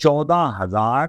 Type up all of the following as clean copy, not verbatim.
14,000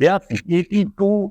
82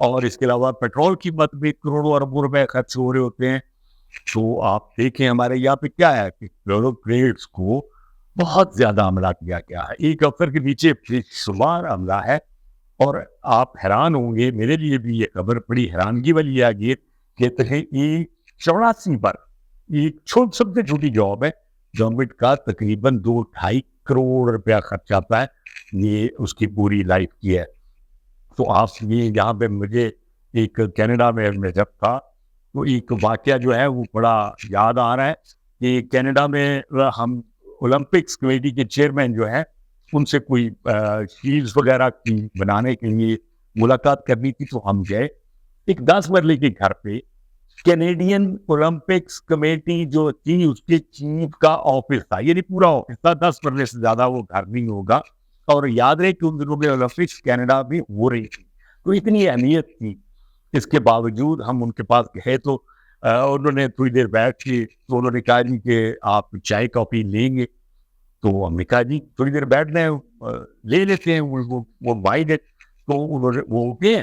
اور اس کے علاوہ پیٹرول کی مت بھی کروڑوں اربوں روپے خرچ ہو رہے ہوتے ہیں. تو آپ دیکھیں ہمارے یہاں پہ کیا ہے کہ بیوروکریٹس کو بہت زیادہ عملہ کیا گیا ہے, ایک افسر کے نیچے بے شمار عملہ ہے. اور آپ حیران ہوں گے, میرے لیے بھی یہ خبر بڑی حیرانگی والی ہے یہ کہتے ہیں ایک 84 پر ایک سب سے چھوٹی جاب ہے, گورنمنٹ کا تقریباً 2-2.5 کروڑ روپیہ خرچ آتا ہے یہ اس کی پوری لائف کی ہے. تو آپ یہ یہاں پہ مجھے ایک کینیڈا میں جب تھا تو ایک واقعہ جو ہے وہ بڑا یاد آ رہا ہے کہ کینیڈا میں ہم اولمپکس کمیٹی کے چیئرمین جو ہیں ان سے کوئی شیلڈز وغیرہ کی بنانے کے لیے ملاقات کرنی تھی. تو ہم گئے ایک 10 مرلے کے گھر پہ, کینیڈین اولمپکس کمیٹی جو تھی اس کے چیف کا آفس تھا, یعنی پورا آفس تھا, 10 مرلے سے زیادہ وہ گھر نہیں ہوگا. اور یاد رہے کہ ان دنوں میں اولمپکس کینیڈا میں ہو رہی تھی, تو اتنی اہمیت تھی. اس کے باوجود ہم ان کے پاس گئے تو انہوں نے تھوڑی دیر بیٹھ کے تو انہوں نے کہا جی کہ آپ چائے کافی لیں گے. تو ہم نے کہا جی تھوڑی دیر بیٹھ لیں, لے لیتے ہیں. وہ وائڈ ہے تو انہوں نے وہ اٹھے,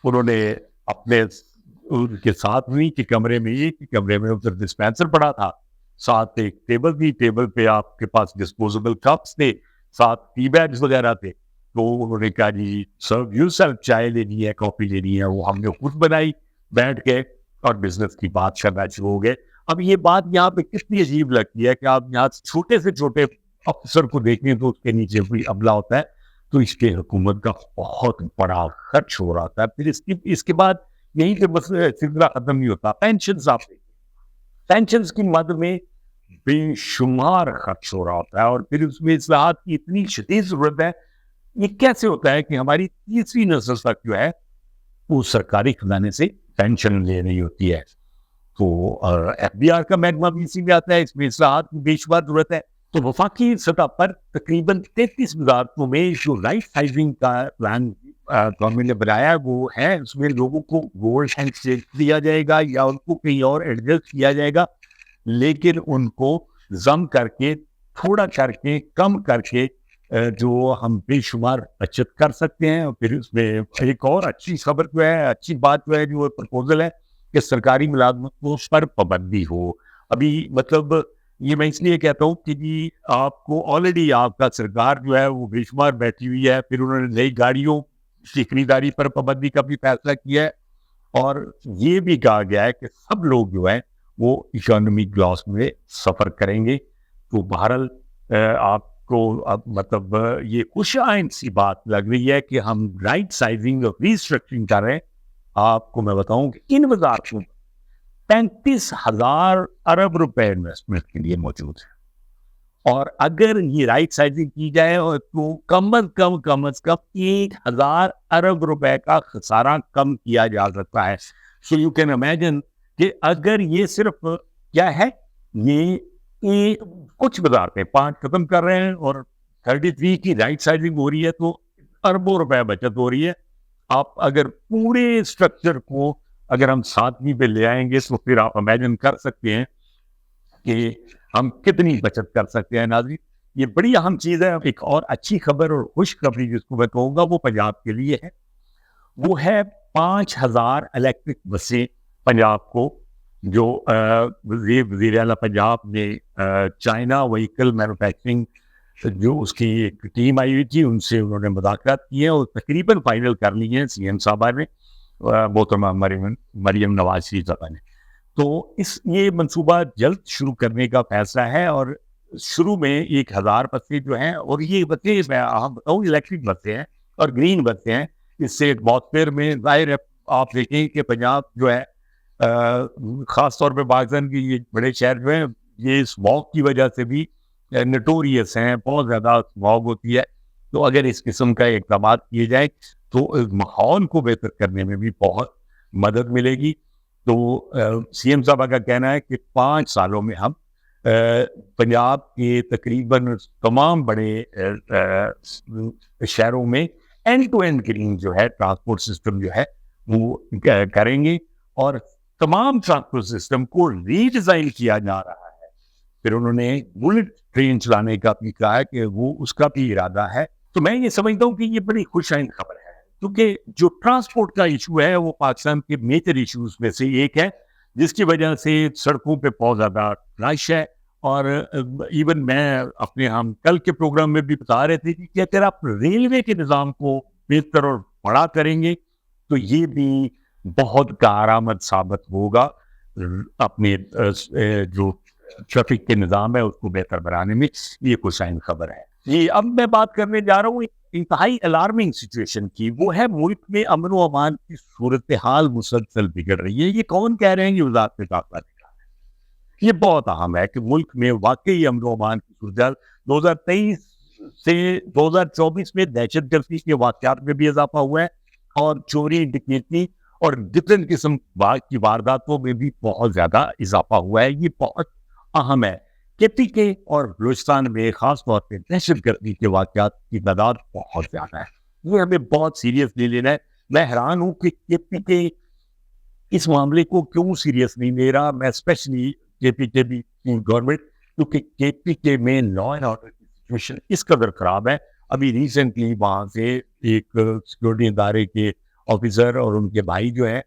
انہوں نے اپنے ان کے ساتھ ہوئی کہ کمرے میں ایک کمرے میں ادھر ڈسپینسر پڑا تھا, ساتھ ایک ٹیبل تھی, ٹیبل پہ آپ کے پاس ڈسپوزیبل کپس تھے, ساتھ ٹی بیگز وغیرہ تھے. تو انہوں نے کہا جی سر یو سر چائے لینی ہے کافی لینی ہے, وہ ہم نے خود بنائی, بیٹھ کے اور بزنس کی بات کرنا شروع ہو گئے. اب یہ بات یہاں پہ کتنی عجیب لگتی ہے کہ آپ یہاں چھوٹے سے چھوٹے افسر کو دیکھیں تو اس کے نیچے کوئی عملہ ہوتا ہے, تو اس کے حکومت کا بہت بڑا خرچ ہو رہا تھا. پھر اس کے بعد یہیں سے بس سلسلہ ختم نہیں ہوتا. پینشنز آپ دیکھیں, پینشنز کی مد میں بے شمار خرچ ہو رہا ہوتا ہے, اور پھر اس میں اصلاحات کی اتنی شدید ضرورت ہے. یہ کیسے ہوتا ہے کہ ہماری تیسری نسل تک جو ہے وہ سرکاری خزانے سے پینشن لے رہی ہوتی ہے. تو ایف بی آر کا محکمہ بھی اسی میں آتا ہے, اس میں اصلاحات کی بے شمار ضرورت ہے. تو وفاقی سطح پر تقریباً 33 وزارتوں میں جو رائٹ سائزنگ کا پلان گورنمنٹ نے بنایا ہے وہ ہے, اس میں لوگوں کو گولڈ ہینڈ شیک دیا جائے گا یا ان کو کہیں اور ایڈجسٹ کیا جائے گا, لیکن ان کو ضم کر کے تھوڑا کر کے کم کر کے جو ہم بے شمار بچت کر سکتے ہیں. پھر اس میں ایک اور اچھی خبر جو ہے, اچھی بات جو ہے, جو پرپوزل ہے کہ سرکاری ملازمتوں پر پابندی ہو. ابھی مطلب یہ میں اس لیے کہتا ہوں کہ جی آپ کو آلریڈی آپ کا سرکار جو ہے وہ بے شمار بیٹھی ہوئی ہے. پھر انہوں نے نئی گاڑیوں کی خریداری پر پابندی کا بھی فیصلہ کیا ہے, اور یہ بھی کہا گیا ہے کہ سب لوگ جو ہے وہ اکانومی کلاس میں سفر کریں گے. تو بہرحال آپ کو اب مطلب یہ خوش آئند سی بات لگ رہی ہے کہ ہم رائٹ سائزنگ اور ریسٹرکچرنگ کر رہے ہیں. آپ کو میں بتاؤں کہ ان وزارتوں 35,000 ارب روپے انویسٹمنٹ کے لیے موجود ہے, اور اگر یہ رائٹ سائزنگ کی جائے تو کم از کم 1,000 ارب روپے کا خسارہ کم کیا جا سکتا ہے. سو یو کین امیجن کہ اگر یہ صرف کیا ہے, یہ کچھ وزارتیں 5 ختم کر رہے ہیں اور 33 کی رائٹ سائزنگ ہو رہی ہے تو اربوں روپے بچت ہو رہی ہے. آپ اگر پورے اسٹرکچر کو اگر ہم ساتویں پہ لے آئیں گے تو پھر آپ امیجن کر سکتے ہیں کہ ہم کتنی بچت کر سکتے ہیں. ناظرین, یہ بڑی اہم چیز ہے. ایک اور اچھی خبر اور خوشخبری جس کو میں کہوں گا وہ پنجاب کے لیے ہے, وہ ہے 5,000 الیکٹرک بسیں پنجاب کو, جو وزیر اعلیٰ پنجاب نے چائنا وہیکل مینوفیکچرنگ جو اس کی ایک ٹیم آئی ہوئی تھی ان سے انہوں نے مذاکرات کیے اور تقریباً فائنل کر لی ہیں سی ایم صاحبہ نے, محترمہ مریم نواز شریف صاحبہ نے. تو یہ منصوبہ جلد شروع کرنے کا فیصلہ ہے, اور شروع میں 1,000 بسیں جو ہیں, اور یہ بسیں میں بتاؤں الیکٹرک بسیں ہیں اور گرین بسیں ہیں. اس سے ایٹماسفیئر میں ظاہر ہے آپ دیکھیں کہ پنجاب جو ہے خاص طور پہ پاکستان کی یہ بڑے شہر جو ہیں یہ اسموگ کی وجہ سے بھی نٹوریس ہیں, بہت زیادہ اسموگ ہوتی ہے. تو اگر اس قسم کا اقدامات کیے جائیں تو ماحول کو بہتر کرنے میں بھی بہت مدد ملے گی. تو سی ایم صاحبہ کا کہنا ہے کہ 5 سالوں میں ہم پنجاب کے تقریباً تمام بڑے شہروں میں اینڈ ٹو اینڈ گرین جو ہے ٹرانسپورٹ سسٹم جو ہے وہ کریں گے, اور تمام ٹرانسپورٹ سسٹم کو ری ڈیزائن کیا جا رہا ہے. پھر انہوں نے بلٹ ٹرین چلانے کا بھی کہا ہے کہ وہ اس کا بھی ارادہ ہے. تو میں یہ سمجھتا ہوں کہ یہ بڑی خوش آئند خبر ہے کیونکہ جو ٹرانسپورٹ کا ایشو ہے وہ پاکستان کے میجر ایشوز میں سے ایک ہے، جس کی وجہ سے سڑکوں پہ بہت زیادہ رش ہے. اور ایون میں اپنے ہم کل کے پروگرام میں بھی بتا رہے تھے کہ اگر آپ ریلوے کے نظام کو بہتر اور بڑا کریں گے تو یہ بھی بہت کارآمد ثابت ہوگا اپنے جو ٹریفک کے نظام ہے اس کو بہتر بنانے میں. یہ کچھ اہم خبر ہے. جی اب میں بات کرنے جا رہا ہوں انتہائی الارمنگ سچویشن کی. وہ ہے ملک میں امن و امان کی صورتحال مسلسل بگڑ رہی ہے. یہ کون کہہ رہے ہیں؟ یہ وزارت داخلہ. یہ بہت اہم ہے کہ ملک میں واقعی امن و امان کی صورتحال 2023 سے 2024 میں دہشت گردی کے واقعات میں بھی اضافہ ہوا ہے اور چوری ڈکیتی اور ڈفرینٹ قسم کی وارداتوں میں بھی بہت زیادہ اضافہ ہوا ہے. یہ بہت اہم ہے. کے پی کے اور بلوچستان میں خاص طور پہ دہشت گردی کے واقعات کی تعداد بہت زیادہ ہے. یہ ہمیں بہت سیریسلی لینا ہے. میں حیران ہوں کہ کے پی کے اس معاملے کو کیوں سیریس نہیں لے رہا. میں اسپیشلی کے پی کے بھی گورنمنٹ، کیونکہ کے پی کے میں لا اینڈ آرڈر کی سچویشن اس قدر خراب ہے. ابھی ریسنٹلی وہاں سے ایک سیکورٹی ادارے کے آفیسر اور ان کے بھائی جو ہیں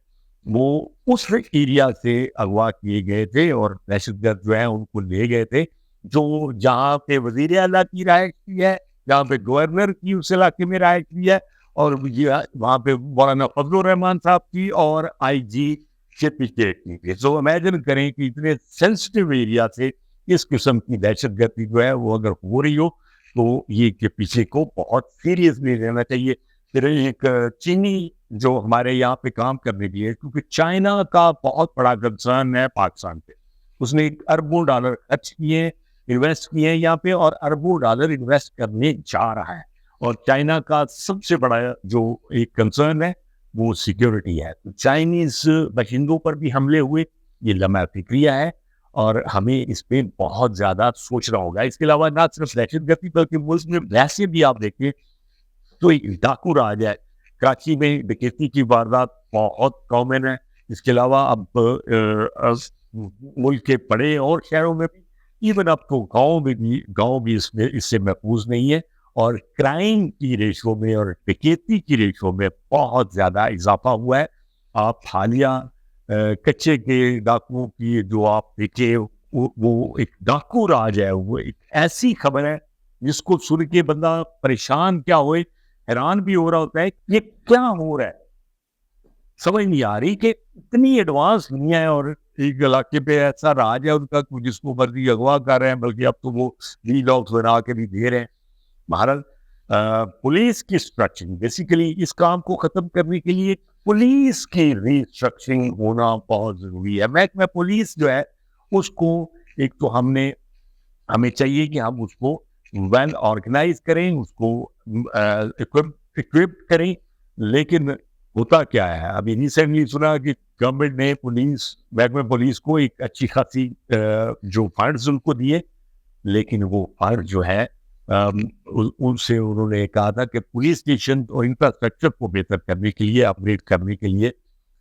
وہ اس ایریا سے اغوا کیے گئے تھے اور دہشت گرد جو ہیں ان کو لے گئے تھے، جو جہاں پہ وزیر اعلیٰ کی رہائش بھی ہے، جہاں پہ گورنر کی اس علاقے میں رہائش بھی ہے، اور وہاں پہ مولانا فضل الرحمان صاحب کی اور آئی جی کے پی کے کی. سو امیجن کریں کہ اتنے سینسٹیو ایریا سے اس قسم کی دہشت گردی جو ہے وہ اگر ہو رہی ہو تو یہ کے پیچھے کو بہت سیریسلی لینا چاہیے. پھر ایک چینی جو ہمارے یہاں پہ کام کرنے بھی ہے، کیونکہ چائنا کا بہت بڑا کنسرن ہے پاکستان پہ. اس نے اربوں ڈالر خرچ کیے ہیں، انویسٹ کیے ہیں یہاں پہ، اور اربوں ڈالر انویسٹ کرنے جا رہا ہے. اور چائنا کا سب سے بڑا جو ایک کنسرن ہے وہ سیکیورٹی ہے. چائنیز باشندوں پر بھی حملے ہوئے، یہ لمحہ فکریہ ہے اور ہمیں اس پہ بہت زیادہ سوچنا ہوگا. اس کے علاوہ نہ صرف دہشت گردی بلکہ ملک میں ویسے بھی آپ دیکھیں تو ایک ڈاکو راج ہے. کراچی میں ڈکیتی کی واردات بہت کامن ہے. اس کے علاوہ اب ملک کے بڑے اور شہروں میں بھی، ایون اب تو گاؤں بھی اس سے محفوظ نہیں ہے. اور کرائم کی ریشو میں اور ڈکیتی کی ریشو میں بہت زیادہ اضافہ ہوا ہے. آپ حالیہ کچے کے ڈاکوؤں کی جو آپ دیکھیں وہ ایک ڈاکو راج ہے. وہ ایک ایسی خبر ہے جس کو سن کے بندہ پریشان کیا ہوئے، حیران بھی ہو رہا ہوتا ہے کہ یہ کیا ہو رہا ہے. سمجھ نہیں آ رہی کہ اتنی ایڈوانس دنیا ہے اور ایک علاقے پہ ایسا راج ہے ان کا جس کو مرضی اغوا کر رہے ہیں، بلکہ اب تو وہ لی لاکس بنا کے بھی دے رہے ہیں. بہرحال پولیس کی اسٹرکچرنگ، بیسیکلی اس کام کو ختم کرنے کے لیے پولیس کی ریسٹرکچرنگ ہونا بہت ضروری ہے. محکمہ پولیس جو ہے اس کو ایک تو ہمیں چاہیے کہ ہم اس کو ویل آرگنائز کریں، اس کو اکوپ کریں. لیکن ہوتا کیا ہے، ابھی ریسنٹلی سنا کہ گورنمنٹ نے محکمہ پولیس کو ایک اچھی خاصی جو فنڈز ان کو دیے، لیکن وہ فنڈ جو ہے ان سے انہوں نے کہا تھا کہ پولیس اسٹیشن اور انفراسٹرکچر کو بہتر کرنے کے لیے، اپ گریڈ کرنے کے لیے.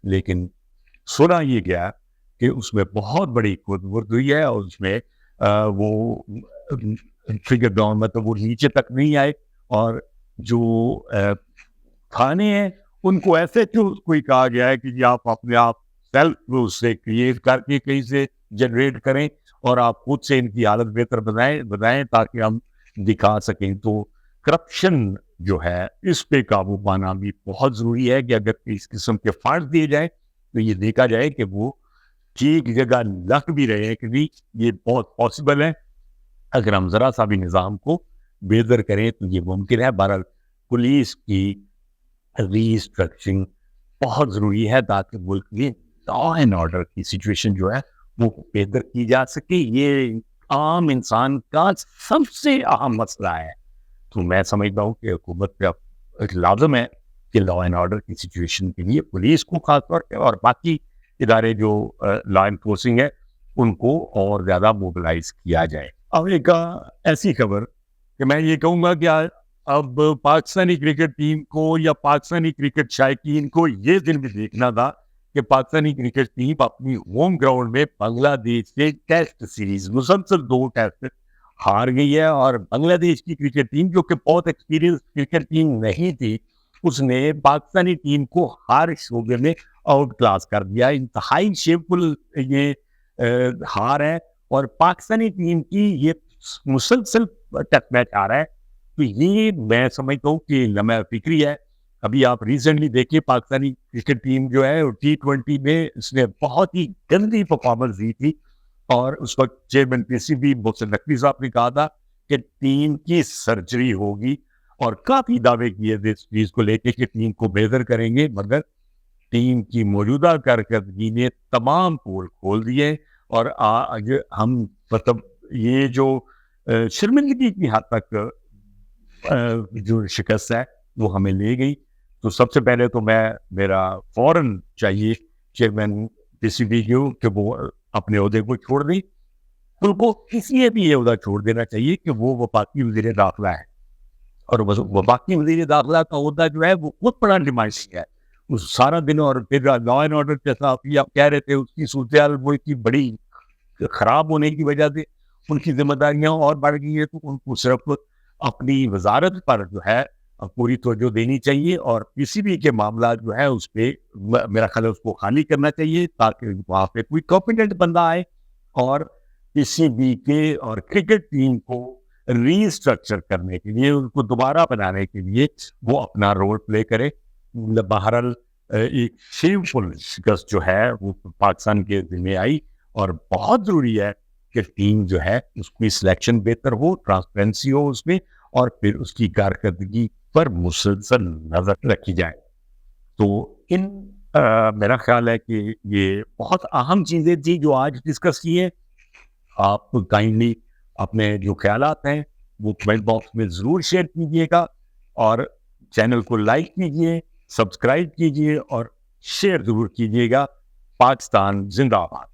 لیکن سنا یہ گیا کہ اس میں بہت بڑی خود ہوئی ہے اور اس میں وہ فگر ڈاؤن، مطلب وہ نیچے تک نہیں آئے. اور جو کھانے ہیں ان کو ایسے کوئی کہا گیا ہے کہ آپ اپنے آپ سیلف سے کریٹ کر کے کہیں سے جنریٹ کریں اور آپ خود سے ان کی حالت بہتر بنائیں تاکہ ہم دکھا سکیں. تو کرپشن جو ہے اس پہ قابو پانا بھی بہت ضروری ہے کہ اگر اس قسم کے فنڈ دیے جائیں تو یہ دیکھا جائے کہ وہ ٹھیک جگہ لگ بھی رہے ہیں کہ نہیں. یہ بہت پاسبل ہے اگر ہم ذرا سا بھی نظام کو بہتر کریں تو یہ ممکن ہے. بہرحال پولیس کی ری اسٹرکچرنگ بہت ضروری ہے تاکہ ملک میں لا اینڈ آرڈر کی سچویشن جو ہے وہ بہتر کی جا سکے. یہ عام انسان کا سب سے اہم مسئلہ ہے. تو میں سمجھتا ہوں کہ حکومت پہ لازم ہے کہ لا اینڈ آرڈر کی سچویشن کے لیے پولیس کو خاص طور پہ اور باقی ادارے جو لا انفورسنگ ہے ان کو اور زیادہ موبلائز کیا جائے. اب ایک ایسی خبر کہ میں یہ کہوں گا کہ اب پاکستانی کرکٹ ٹیم کو یا پاکستانی کرکٹ شائقین کو یہ دن بھی دیکھنا تھا کہ پاکستانی کرکٹ ٹیم اپنی ہوم گراؤنڈ میں بنگلہ دیش سے ٹیسٹ سیریز مسلسل 2 ٹیسٹ ہار گئی ہے. اور بنگلہ دیش کی کرکٹ ٹیم جو کہ بہت ایکسپیرینس کرکٹ ٹیم نہیں تھی، اس نے پاکستانی ٹیم کو ہر شعبے میں آؤٹ کلاس کر دیا. انتہائی شیمفل یہ ہار ہے, اور پاکستانی ٹیم کی یہ مسلسل ٹیسٹ میچ آ رہا ہے, تو یہ میں سمجھتا ہوں کہ لمحہ فکری ہے. ابھی آپ ریسنٹلی دیکھیے پاکستانی کرکٹ ٹیم جو ہے T20 میں اس نے بہت ہی گندی پرفارمنس دی تھی, اور اس وقت چیئرمین PCB محسن نقوی صاحب نے کہا تھا کہ ٹیم کی سرجری ہوگی, اور کافی دعوے کیے تھے اس چیز کو لے کے کہ ٹیم کو بہتر کریں گے, مگر ٹیم کی موجودہ کارکردگی نے تمام پول کھول دیے. اور آج ہم مطلب یہ جو شرمندگی کی حد تک جو شکست ہے وہ ہمیں لے گئی. تو سب سے پہلے تو میرا فوراً چاہیے چیئرمین PCB کہ وہ اپنے عہدے کو چھوڑ دیں. ان کو کسی نے بھی یہ عہدہ چھوڑ دینا چاہیے کہ وہ وفاقی وزیر داخلہ ہے, اور وفاقی وزیر داخلہ کا عہدہ جو ہے وہ بہت بڑا ڈیمانڈنگ ہے. اس سارا دن, اور پھر لا اینڈ آرڈر جیسا آپ کہہ رہے تھے, اس کی صورتحال وہ اتنی بڑی خراب ہونے کی وجہ سے ان کی ذمہ داریاں اور بڑھ گئی ہیں, تو ان کو صرف اپنی وزارت پر جو ہے پوری توجہ دینی چاہیے, اور PCB کے معاملات جو ہے اس پہ میرا خیال ہے اس کو خالی کرنا چاہیے, تاکہ وہاں پہ کوئی کمپیٹنٹ بندہ آئے اور PCB کے اور کرکٹ ٹیم کو ری اسٹرکچر کرنے کے لیے, ان کو دوبارہ بنانے کے لیے وہ اپنا رول پلے کرے. بہرحال ایک شیمفل شکست جو ہے وہ پاکستان کے ذمہ آئی, اور بہت ضروری ہے کہ ٹیم جو ہے اس کی سلیکشن بہتر ہو, ٹرانسپیرنسی ہو اس میں, اور پھر اس کی کارکردگی پر مسلسل نظر رکھی جائے. تو میرا خیال ہے کہ یہ بہت اہم چیزیں تھیں جو آج ڈسکس کی ہیں. آپ کائنڈلی اپنے جو خیالات ہیں وہ کمنٹ باکس میں ضرور شیئر کیجیے گا, اور چینل کو لائک کیجیے, سبسکرائب کیجیے اور شیئر ضرور کیجیے گا. پاکستان زندہ باد.